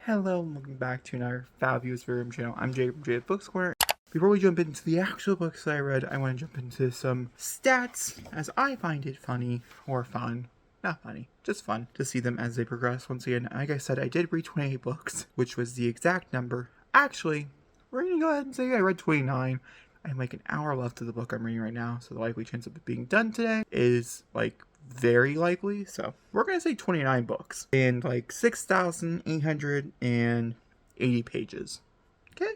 Hello and welcome back to another fabulous video channel. I'm Jay from Jay's Books Corner. Before we jump into the actual books that I read, I want to jump into some stats, as I find it funny, or fun. Not funny, just fun to see them as they progress. Once again, like I said, I did read 28 books, which was the exact number. Actually, we're going to go ahead and say I read 29. I have like an hour left of the book I'm reading right now, so the likely chance of it being done today is like very likely. So we're going to say 29 books and like 6,880 pages. Okay?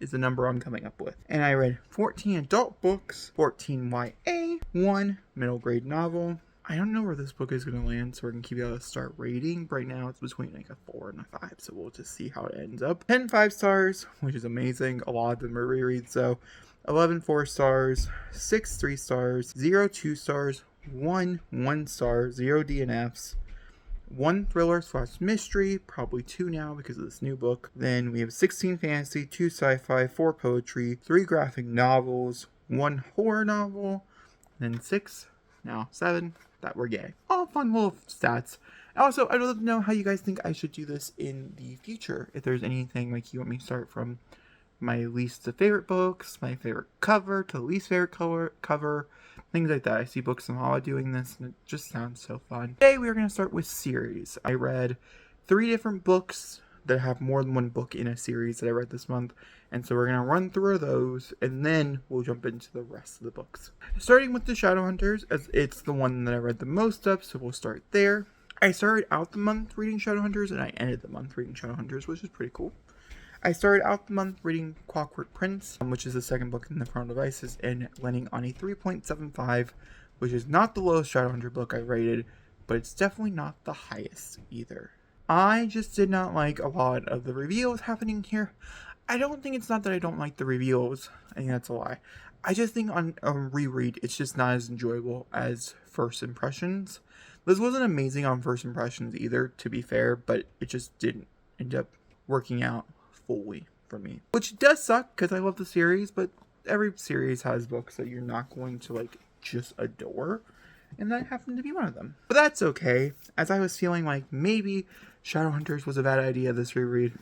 Is the number I'm coming up with. And I read 14 adult books, 14 YA, 1 middle grade novel. I don't know where this book is going to land, so we're going to keep it at a start rating. Right now, it's between like a 4 and a 5, so we'll just see how it ends up. 10 5 stars, which is amazing. A lot of them are rereads, so 11 4 stars, 6 3 stars, 0 2 stars, 1 1 star, 0 DNFs, 1 thriller / mystery, probably 2 now because of this new book. Then we have 16 fantasy, 2 sci-fi, 4 poetry, 3 graphic novels, 1 horror novel, then 6, now 7 that were gay. All fun little stats. Also, I'd love to know how you guys think I should do this in the future. If there's anything like you want me to start from my least to favorite books, my favorite cover to least favorite cover, things like that. I see Books and Hala doing this, and it just sounds so fun. Today, we're going to start with series. I read 3 different books that have more than one book in a series that I read this month, and so we're going to run through those, and then we'll jump into the rest of the books. Starting with the Shadowhunters, as it's the one that I read the most of, so we'll start there. I started out the month reading Shadowhunters, and I ended the month reading Shadowhunters, which is pretty cool. I started out the month reading Clockwork Prince, which is the second book in the Infernal Devices, and landing on a 3.75, which is not the lowest Shadowhunter book I rated, but it's definitely not the highest either. I just did not like a lot of the reveals happening here. I don't think it's not that I don't like the reveals. I think that's a lie. I just think on a reread, it's just not as enjoyable as First Impressions. This wasn't amazing on First Impressions either, to be fair, but it just didn't end up working out fully for me, which does suck because I love the series, but every series has books that you're not going to like just adore, and that happened to be one of them. But that's okay, as I was feeling like maybe Shadowhunters was a bad idea this reread.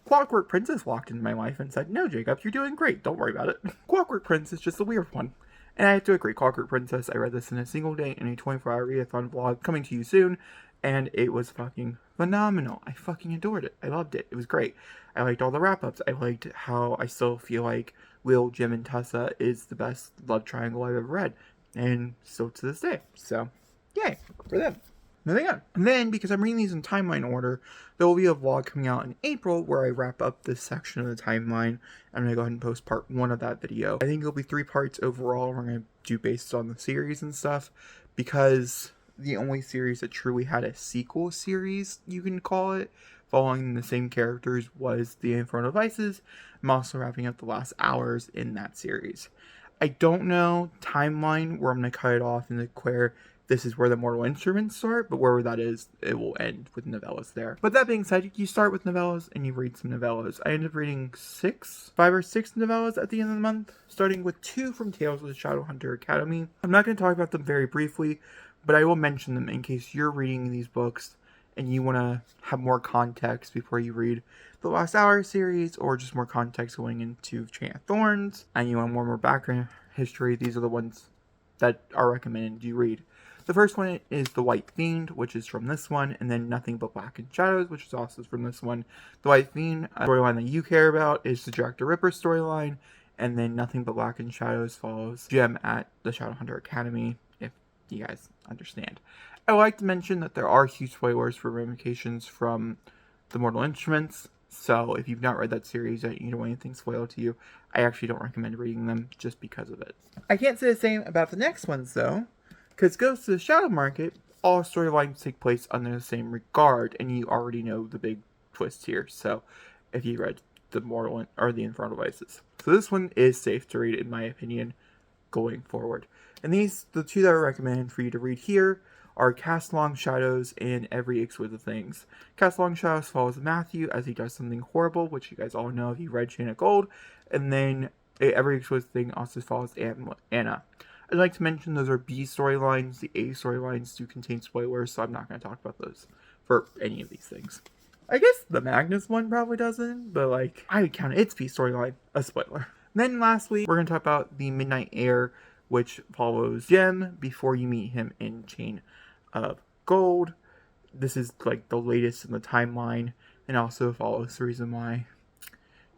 Clockwork Princess walked into my life and said, "No, Jacob, you're doing great, don't worry about it." Clockwork Prince is just a weird one, and I have to agree. Clockwork Princess, I read this in a single day in a 24-hour readathon vlog coming to you soon, and it was fucking phenomenal. I fucking adored it. I loved it. It was great. I liked all the wrap-ups. I liked how I still feel like Will, Jim, and Tessa is the best love triangle I've ever read. And still to this day. So, yay for them. Moving on. And then, because I'm reading these in timeline order, there will be a vlog coming out in April where I wrap up this section of the timeline. I'm going to go ahead and post part 1 of that video. I think it'll be 3 parts overall. We're going to do based on the series and stuff, because the only series that truly had a sequel series, you can call it, following the same characters, was the Infernal Devices. I'm also wrapping up the last hours in that series. I don't know timeline where I'm going to cut it off into where this is where the Mortal Instruments start, but wherever that is, it will end with novellas there. But that being said, you start with novellas and you read some novellas. I ended up reading 5 or 6 novellas at the end of the month, starting with 2 from Tales of the Shadowhunter Academy. I'm not going to talk about them very briefly, but I will mention them in case you're reading these books and you want to have more context before you read the Last Hour series, or just more context going into Chain of Thorns, and you want more background history. These are the ones that are recommended you read. The first one is The White Fiend, which is from this one, and then Nothing But Black and Shadows, which is also from this one. The White Fiend, a storyline that you care about, is the Jack the Ripper storyline, and then Nothing But Black and Shadows follows Jem at the Shadowhunter Academy, if you guys understand. I would like to mention that there are huge spoilers for ramifications from the Mortal Instruments, so if you've not read that series and you don't want anything spoiled to you, I actually don't recommend reading them just because of it. I can't say the same about the next ones, though, because Ghosts of the Shadow Market, all storylines take place under the same regard, and you already know the big twist here, so if you read the Mortal or the Infernal Devices. So this one is safe to read, in my opinion, going forward. And these, the 2 that I recommend for you to read here, are Cast Long Shadows and Every Exquisite Things. Cast Long Shadows follows Matthew as he does something horrible, which you guys all know if you read Chain of Gold, and then Every Exquisite Thing also follows Anna. I'd like to mention those are B storylines. The A storylines do contain spoilers, so I'm not going to talk about those for any of these things. I guess the Magnus one probably doesn't, but like, I would count its P storyline a spoiler. Then lastly, we're going to talk about the Midnight Heir, which follows Jem before you meet him in Chain of Gold. This is like the latest in the timeline, and also follows the reason why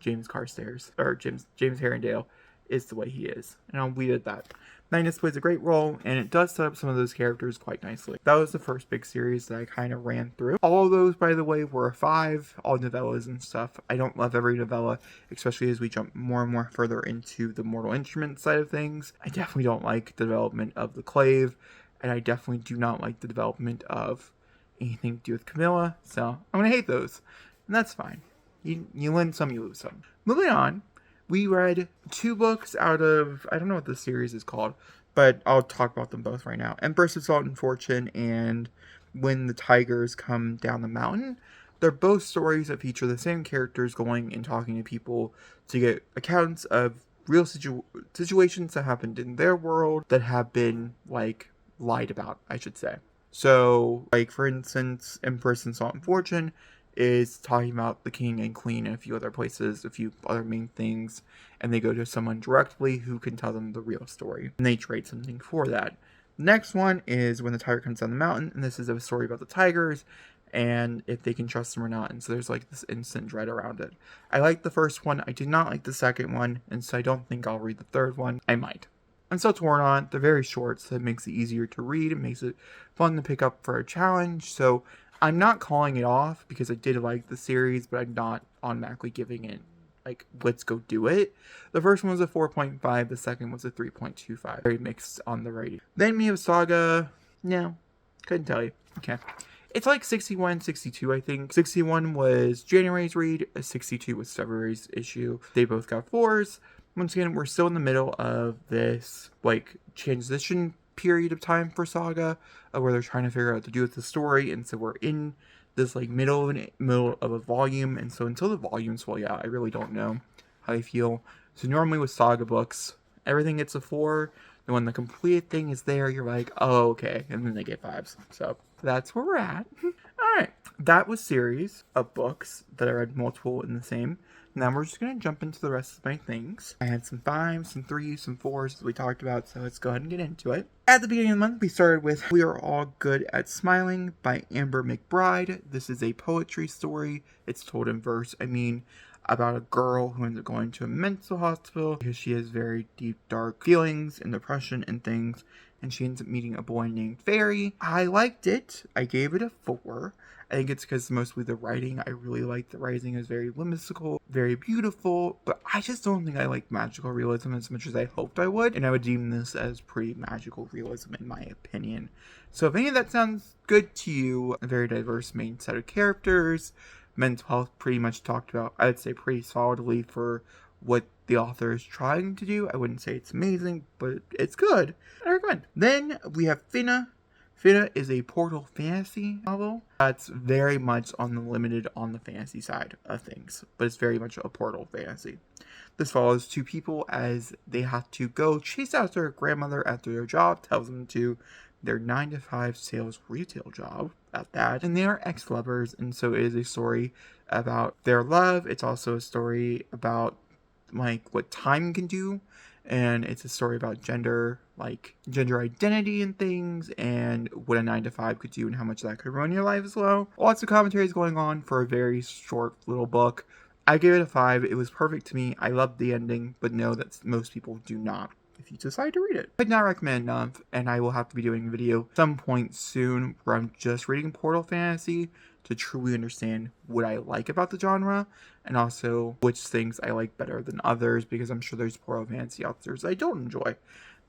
James Carstairs, or James Herondale, is the way he is. And I'll leave it at that. Magnus plays a great role, and it does set up some of those characters quite nicely. That was the first big series that I kind of ran through. All of those, by the way, were a 5, all novellas and stuff. I don't love every novella, especially as we jump more and more further into the Mortal Instruments side of things. I definitely don't like the development of the Clave, and I definitely do not like the development of anything to do with Camilla, so I'm going to hate those, and that's fine. You win some, you lose some. Moving on, we read 2 books out of, I don't know what the series is called, but I'll talk about them both right now. Empress of Salt and Fortune and When the Tigers Come Down the Mountain. They're both stories that feature the same characters going and talking to people to get accounts of real situations that happened in their world that have been, like, lied about, I should say. So, like, for instance, Empress and Salt and Fortune is talking about the king and queen and a few other places, a few other main things, and they go to someone directly who can tell them the real story, and they trade something for that. The next one is When the Tiger Comes Down the Mountain, and this is a story about the tigers, and if they can trust them or not, and so there's like this instant dread around it. I liked the first one, I did not like the second one, and so I don't think I'll read the third one. I might. I'm still torn on it. They're very short, so it makes it easier to read. It makes it fun to pick up for a challenge. So I'm not calling it off because I did like the series, but I'm not automatically giving it, like, let's go do it. The first one was a 4.5. The second was a 3.25. Very mixed on the rating. Then we have Saga. No, couldn't tell you. Okay. It's like 61, 62, I think. 61 was January's read. 62 was February's issue. They both got 4s. Once again, we're still in the middle of this, like, transition period of time for Saga, where they're trying to figure out what to do with the story, and so we're in this, like, middle of a volume, and so until the volume's fully out, I really don't know how I feel. So normally with Saga books, everything gets a 4, and when the completed thing is there, you're like, oh, okay, and then they get 5s. So that's where we're at. Alright, that was series of books that I read multiple in the same. Now we're just going to jump into the rest of my things. I had some 5s, some 3s, some 4s that we talked about, so let's go ahead and get into it. At the beginning of the month, we started with We Are All Good at Smiling by Amber McBride. This is a poetry story. It's told in verse. About a girl who ends up going to a mental hospital because she has very deep, dark feelings and depression and things, and she ends up meeting a boy named Fairy. I liked it. I gave it a 4. I think it's because mostly the writing. I really like the writing. It's very whimsical, very beautiful, but I just don't think I like magical realism as much as I hoped I would, and I would deem this as pretty magical realism in my opinion. So if any of that sounds good to you, a very diverse main set of characters, mental health pretty much talked about, I'd say pretty solidly for what the author is trying to do. I wouldn't say it's amazing, but it's good. I recommend. Then we have Finna. Finna is a portal fantasy novel that's very much on the fantasy side of things, but it's very much a portal fantasy. This follows 2 people as they have to go chase after their grandmother after their job tells them to, their 9-to-5 sales retail job at that, and they are ex-lovers, and so it is a story about their love. It's also a story about, like, what time can do, and it's a story about gender identity and things, and what a 9-to-5 could do and how much that could ruin your life as well. Lots of commentaries going on for a very short little book. I gave it a 5. It was perfect to me. I loved the ending, but know that most people do not if you decide to read it. I'd not recommend enough, and I will have to be doing a video some point soon where I'm just reading portal fantasy to truly understand what I like about the genre, and also which things I like better than others, because I'm sure there's portal fantasy authors I don't enjoy.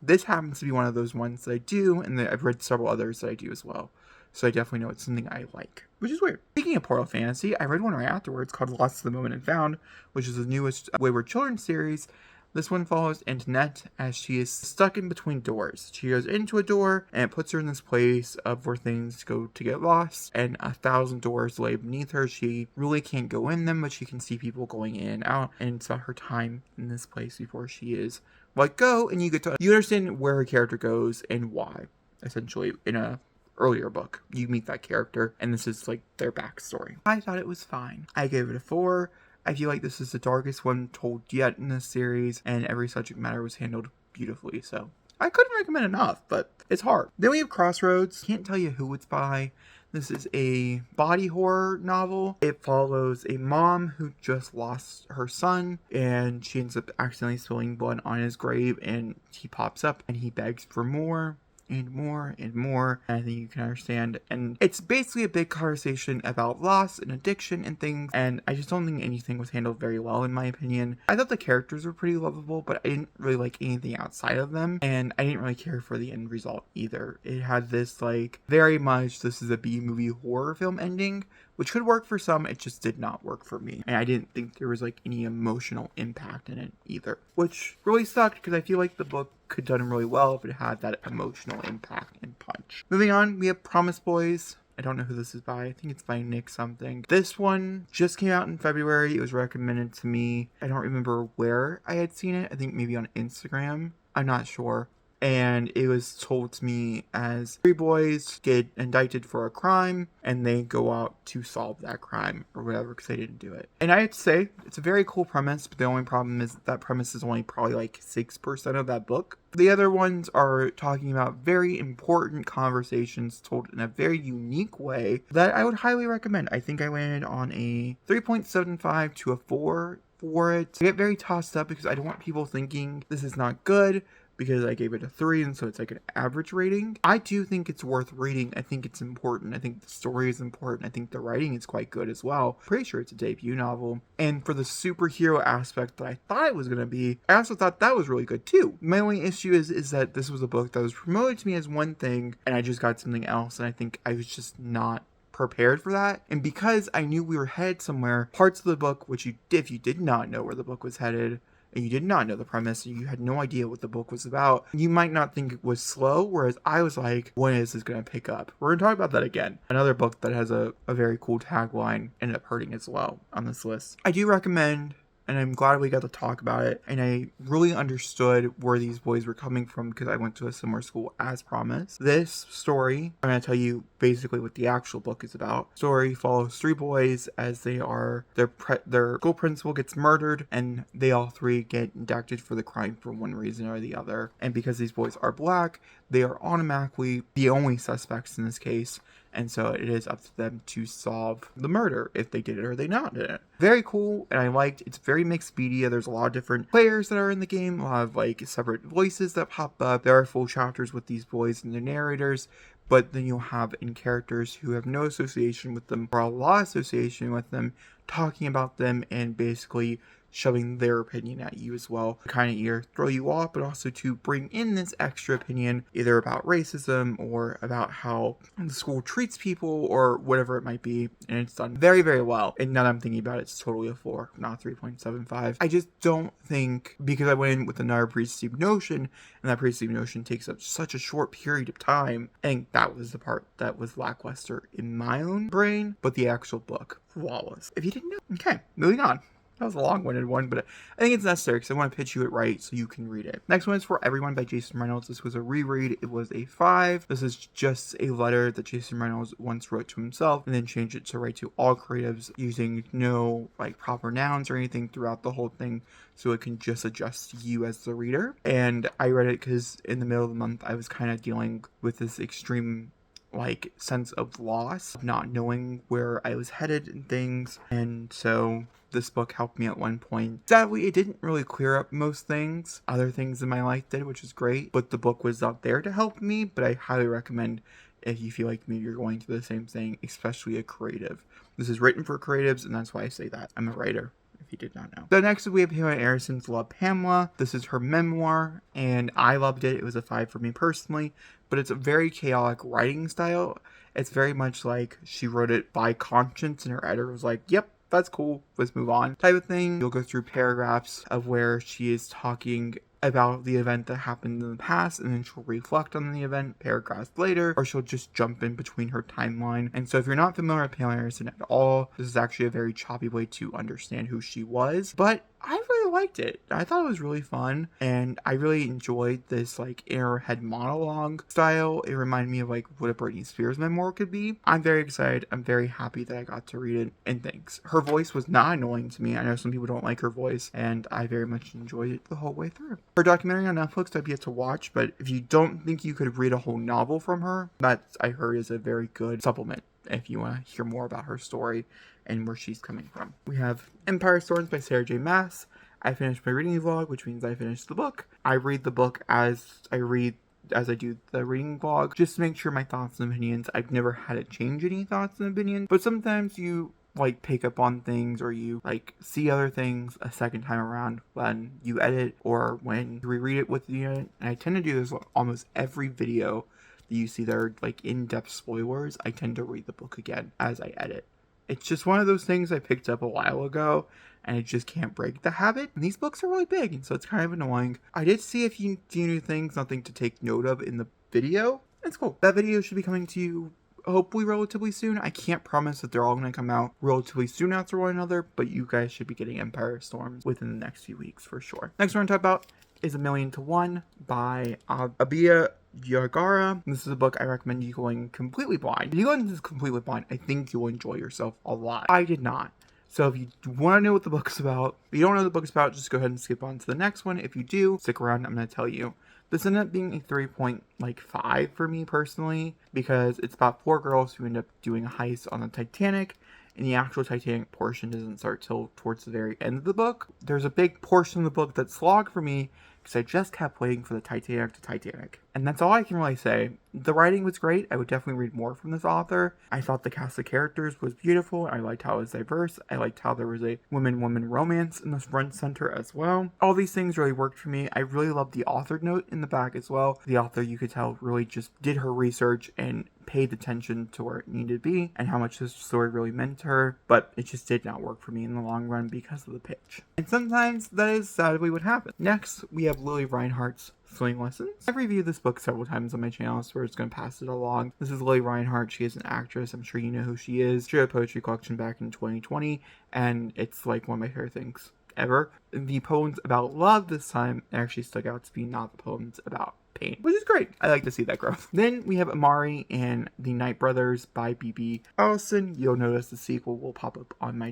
This happens to be one of those ones that I do, and I've read several others that I do as well. So I definitely know it's something I like, which is weird. Speaking of portal fantasy, I read one right afterwards called Lost to the Moment and Found, which is the newest Wayward Children series. This one follows Antoinette as she is stuck in between doors. She goes into a door, and it puts her in this place of where things go to get lost, and 1,000 doors lay beneath her. She really can't go in them, but she can see people going in and out, and it's about her time in this place before she is let go, and you understand where her character goes and why, essentially, in a earlier book. You meet that character, and this is like their backstory. I thought it was fine. I gave it a 4. I feel like this is the darkest one told yet in this series, and every subject matter was handled beautifully, so I couldn't recommend enough, but it's hard. Then we have Crossroads. Can't tell you who it's by. This is a body horror novel. It follows a mom who just lost her son, and she ends up accidentally spilling blood on his grave, and he pops up and he begs for more and more and more. And I think you can understand. And it's basically a big conversation about loss and addiction and things. And I just don't think anything was handled very well, in my opinion. I thought the characters were pretty lovable, but I didn't really like anything outside of them. And I didn't really care for the end result either. It had this like very much this is a B-movie horror film ending, which could work for some. It just did not work for me. And I didn't think there was like any emotional impact in it either, which really sucked because I feel like the book could have done really well if it had that emotional impact and punch. Moving on, we have Promise Boys. I don't know who this is by. I think it's by Nick something. This one just came out in February. It was recommended to me. I don't remember where I had seen it. I think maybe on Instagram. I'm not sure. And it was told to me as 3 boys get indicted for a crime and they go out to solve that crime or whatever because they didn't do it. And I have to say, it's a very cool premise, but the only problem is that premise is only probably like 6% of that book. The other ones are talking about very important conversations told in a very unique way that I would highly recommend. I think I landed on a 3.75 to a 4 for it. I get very tossed up because I don't want people thinking this is not good, because I gave it a 3, and so it's like an average rating. I do think it's worth reading. I think it's important. I think the story is important. I think the writing is quite good as well. Pretty sure it's a debut novel. And for the superhero aspect that I thought it was going to be, I also thought that was really good too. My only issue is that this was a book that was promoted to me as one thing, and I just got something else, and I think I was just not prepared for that. And because I knew we were headed somewhere, parts of the book, which if you did not know where the book was headed, and you did not know the premise, and you had no idea what the book was about, you might not think it was slow, whereas I was like, when is this going to pick up? We're going to talk about that again. Another book that has a very cool tagline ended up hurting as well on this list. I do recommend, and I'm glad we got to talk about it, and I really understood where these boys were coming from because I went to a similar school as promised. This story, I'm going to tell you basically what the actual book is about. Story follows 3 boys as their school principal gets murdered, and they all 3 get indicted for the crime for one reason or the other. And because these boys are black, they are automatically the only suspects in this case. And so it is up to them to solve the murder, if they did it or they not did it. Very cool, and I liked. It's very mixed media. There's a lot of different players that are in the game, a lot of like separate voices that pop up. There are full chapters with these boys and their narrators, but then you'll have in characters who have no association with them or a lot of association with them, talking about them and basically shoving their opinion at you as well, to kind of either throw you off, but also to bring in this extra opinion, either about racism or about how the school treats people or whatever it might be. And it's done very, very well. And now that I'm thinking about it, it's totally a 4, not 3.75. I just don't think, because I went in with another preconceived notion, and that preconceived notion takes up such a short period of time, I think that was the part that was lackluster in my own brain, but the actual book, flawless. If you didn't know. Okay, moving on. That was a long-winded one, but I think it's necessary because I want to pitch you it right so you can read it. Next one is For Everyone by Jason Reynolds. This was a reread. It was a 5. This is just a letter that Jason Reynolds once wrote to himself and then changed it to write to all creatives using no like proper nouns or anything throughout the whole thing, so it can just adjust to you as the reader. And I read it because in the middle of the month I was kind of dealing with this extreme like sense of loss, of not knowing where I was headed and things, and so this book helped me at one point. Sadly, it didn't really clear up most things. Other things in my life did, which is great, but the book was not there to help me. But I highly recommend if you feel like me, you're going through the same thing, especially a creative. This is written for creatives, and that's why I say that. I'm a writer, if you did not know. So next we have Pamela Anderson's Love, Pamela. This is her memoir, and I loved it. It was a 5 for me personally, but it's a very chaotic writing style. It's very much like she wrote it by conscience, and her editor was like, yep, that's cool, let's move on, type of thing. You'll go through paragraphs of where she is talking about the event that happened in the past, and then she'll reflect on the event paragraphs later, or she'll just jump in between her timeline. And so if you're not familiar with Pamela Anderson at all, this is actually a very choppy way to understand who she was. But I really liked it. I thought it was really fun, and I really enjoyed this like inner head monologue style. It reminded me of like what a Britney Spears memoir could be. I'm very excited. I'm very happy that I got to read it, and thanks. Her voice was not annoying to me. I know some people don't like her voice, and I very much enjoyed it the whole way through. Her documentary on Netflix I've yet to watch, but if you don't think you could read a whole novel from her, that I heard is a very good supplement if you want to hear more about her story and where she's coming from. We have Empire Storms by Sarah J. Maas. I finished my reading vlog, which means I finished the book. I read the book as I do the reading vlog, just to make sure my thoughts and opinions. I've never had to change any thoughts and opinions, but sometimes you like pick up on things, or you like see other things a second time around when you edit or when you reread it with the unit. And I tend to do this almost every video that you see that are like in-depth spoilers. I tend to read the book again as I edit. It's just one of those things I picked up a while ago, and I just can't break the habit. And these books are really big, and so it's kind of annoying. I did see a few new things, nothing to take note of in the video. It's cool. That video should be coming to you hopefully relatively soon. I can't promise that they're all going to come out relatively soon after one another, but you guys should be getting Empire Storms within the next few weeks for sure. Next one to talk about is A Million to One by Abia Yagara. This is a book I recommend you going completely blind. If you go into this completely blind, I think you'll enjoy yourself a lot. I did not. So if you want to know what the book's about, if you don't know what the book's about, just go ahead and skip on to the next one. If you do, stick around, I'm going to tell you. This ended up being a 3.5 for me personally, because it's about 4 girls who end up doing a heist on the Titanic, and the actual Titanic portion doesn't start till towards the very end of the book. There's a big portion of the book that's slogged for me, because I just kept waiting for the Titanic. And that's all I can really say. The writing was great. I would definitely read more from this author. I thought the cast of characters was beautiful. I liked how it was diverse. I liked how there was a woman-woman romance in the front center as well. All these things really worked for me. I really loved the author note in the back as well. The author, you could tell, really just did her research and paid attention to where it needed to be and how much this story really meant to her, but it just did not work for me in the long run because of the pitch. And sometimes that is sadly what happens. Next, we have Lily Reinhart's Swimming Lessons. I've reviewed this book several times on my channel, so we're just going to pass it along. This is Lily Reinhart. She is an actress. I'm sure you know who she is. She had a poetry collection back in 2020, and it's like one of my favorite things ever. The poems about love this time actually stuck out to be not the poems about pain, which is great. I like to see that growth. Then we have Amari and the Night Brothers by B.B. Allison. You'll notice the sequel will pop up on my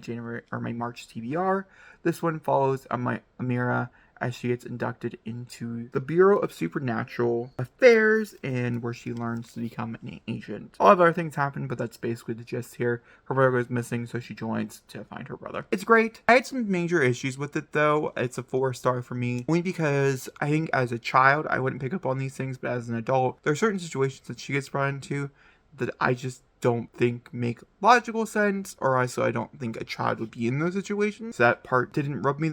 March TBR. This one follows Amira as she gets inducted into the Bureau of Supernatural Affairs, and where she learns to become an agent. A lot of other things happen, but that's basically the gist here. Her brother goes missing, so she joins to find her brother. It's great. I had some major issues with it, though. It's a 4-star for me, only because I think as a child, I wouldn't pick up on these things, but as an adult, there are certain situations that she gets brought into that I just don't think make logical sense, or also I don't think a child would be in those situations. So that part didn't rub me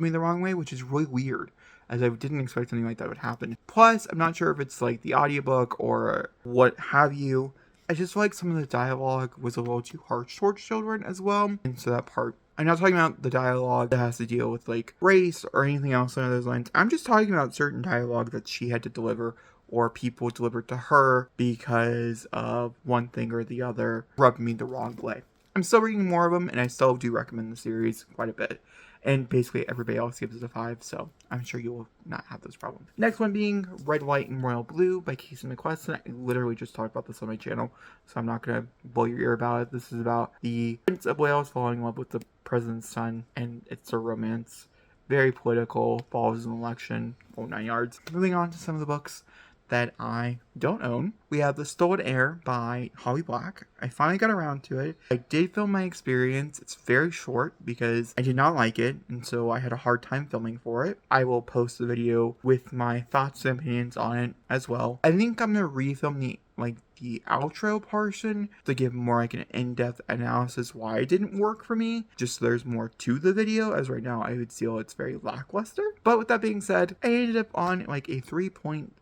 the wrong way, which is really weird, as I didn't expect something like that would happen. Plus, I'm not sure if it's like the audiobook or what have you. I just feel like some of the dialogue was a little too harsh towards children as well, and so that part, I'm not talking about the dialogue that has to deal with like race or anything else along those lines. I'm just talking about certain dialogue that she had to deliver, or people delivered to her because of one thing or the other, rubbed me the wrong way. I'm still reading more of them, and I still do recommend the series quite a bit. And basically everybody else gives it a 5, so I'm sure you will not have those problems. Next one being Red, White, and Royal Blue by Casey McQuestion. I literally just talked about this on my channel, so I'm not going to blow your ear about it. This is about the Prince of Wales falling in love with the president's son, and it's a romance. Very political, follows an election, 9 yards. Moving on to some of the books that I don't own. We have The Stolen Heir by Holly Black. I finally got around to it. I did film my experience. It's very short because I did not like it, and so I had a hard time filming for it. I will post the video with my thoughts and opinions on it as well. I think I'm gonna refilm the outro portion to give more like an in-depth analysis why it didn't work for me, just so there's more to the video, as right now I would feel it's very lackluster. But with that being said, I ended up on like a 3.5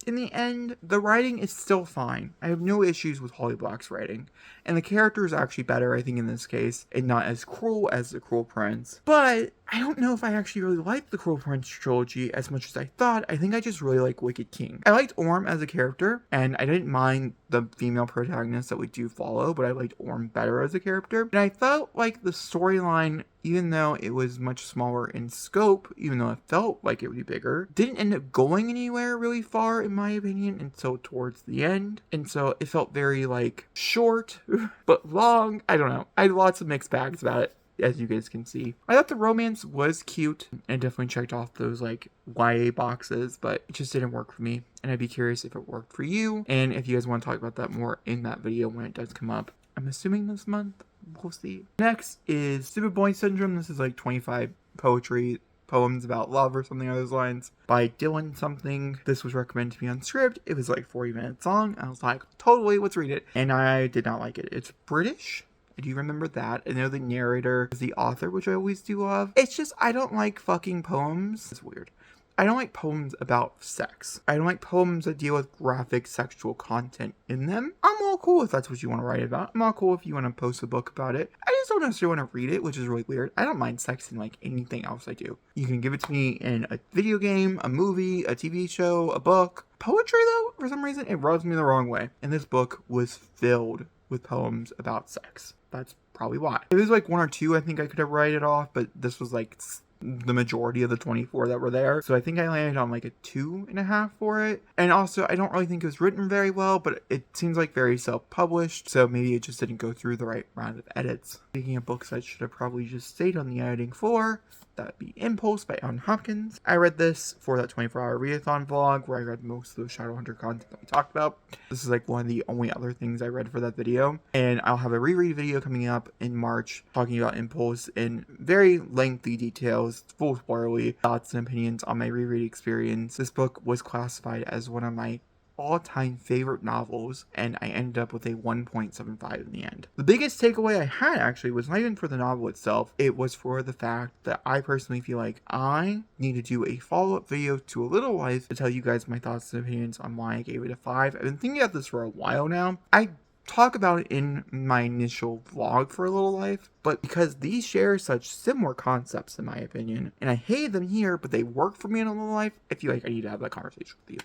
in the end. The writing is still fine. I have no issues with Holly Black's writing. And the character is actually better, I think, in this case, and not as cruel as The Cruel Prince. But I don't know if I actually really liked the Cruel Prince trilogy as much as I thought. I think I just really like Wicked King. I liked Orm as a character, and I didn't mind the female protagonists that we do follow, but I liked Orm better as a character. And I felt like the storyline, even though it was much smaller in scope, even though it felt like it would be bigger, didn't end up going anywhere really far, in my opinion, until towards the end. And so it felt very, like, short, but long. I don't know. I had lots of mixed bags about it, as you guys can see. I thought the romance was cute and definitely checked off those like YA boxes, but it just didn't work for me. And I'd be curious if it worked for you, and if you guys want to talk about that more in that video when it does come up. I'm assuming this month. We'll see. Next is Stupid Boy Syndrome. This is like 25 poems about love or something along those lines by Dylan something. This was recommended to me on Scribd. It was like 40 minutes long. I was like, totally, let's read it. And I did not like it. It's British. I do remember that. I know the narrator is the author, which I always do love. It's just, I don't like fucking poems. It's weird. I don't like poems about sex. I don't like poems that deal with graphic sexual content in them. I'm all cool if that's what you want to write about. I'm all cool if you want to post a book about it. I just don't necessarily want to read it, which is really weird. I don't mind sex in like anything else I do. You can give it to me in a video game, a movie, a TV show, a book. Poetry though, for some reason, it rubs me the wrong way. And this book was filled with poems about sex. That's probably why. It was like 1 or 2 I think I could have write it off, but this was like the majority of the 24 that were there. So I think I landed on like a 2.5 for it. And also, I don't really think it was written very well, but it seems like very self-published. So maybe it just didn't go through the right round of edits. Speaking of books I should have probably just stayed on the editing floor, that would be Impulse by Alan Hopkins. I read this for that 24-hour readathon vlog where I read most of the Shadowhunter content that we talked about. This is like one of the only other things I read for that video. And I'll have a reread video coming up in March talking about Impulse in very lengthy details, full spoilerly thoughts and opinions on my reread experience. This book was classified as one of my all-time favorite novels, and I ended up with a 1.75 in the end. The biggest takeaway I had actually was not even for the novel itself, it was for the fact that I personally feel like I need to do a follow-up video to A Little Life to tell you guys my thoughts and opinions on why I gave it a 5. I've been thinking about this for a while now. I talk about it in my initial vlog for A Little Life, but because these share such similar concepts in my opinion, and I hate them here, but they work for me in A Little Life, I feel like I need to have that conversation with you.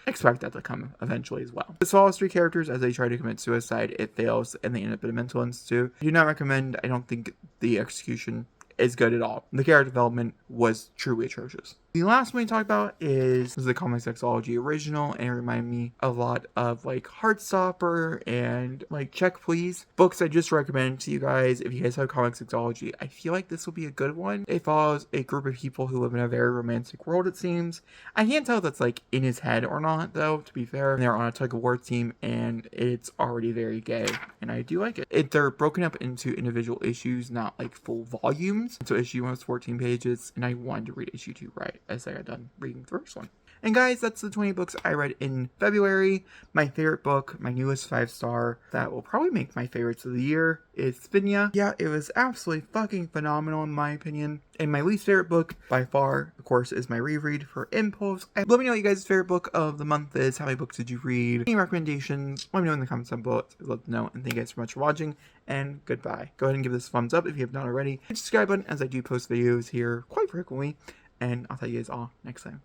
Expect that to come eventually as well. This follows 3 characters as they try to commit suicide. It fails and they end up in a mental institute. I do not recommend. I don't think the execution is good at all. The character development was truly atrocious. The last one we talk about is the Comic Sexology original, and it reminded me a lot of like Heartstopper and like Check Please books I just recommend to you guys. If you guys have Comic Sexology, I feel like this will be a good one. It follows a group of people who live in a very romantic world, it seems. I can't tell if that's like in his head or not though, to be fair. They're on a tug of war team and it's already very gay, and I do like it. They're broken up into individual issues, not like full volumes. So issue 1 was 14 pages, and I wanted to read issue 2 right as I got done reading the first one. And guys, that's the 20 books I read in February. My favorite book, my newest 5-star, that will probably make my favorites of the year, is Finya. Yeah, it was absolutely fucking phenomenal in my opinion. And my least favorite book, by far, of course, is my reread for Impulse. And let me know what you guys' favorite book of the month is. How many books did you read? Any recommendations? Let me know in the comments down below. I'd love to know. And thank you guys so much for watching. And goodbye. Go ahead and give this a thumbs up if you have not already. Hit the subscribe button as I do post videos here quite frequently. And I'll tell you guys all next time.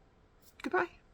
Goodbye.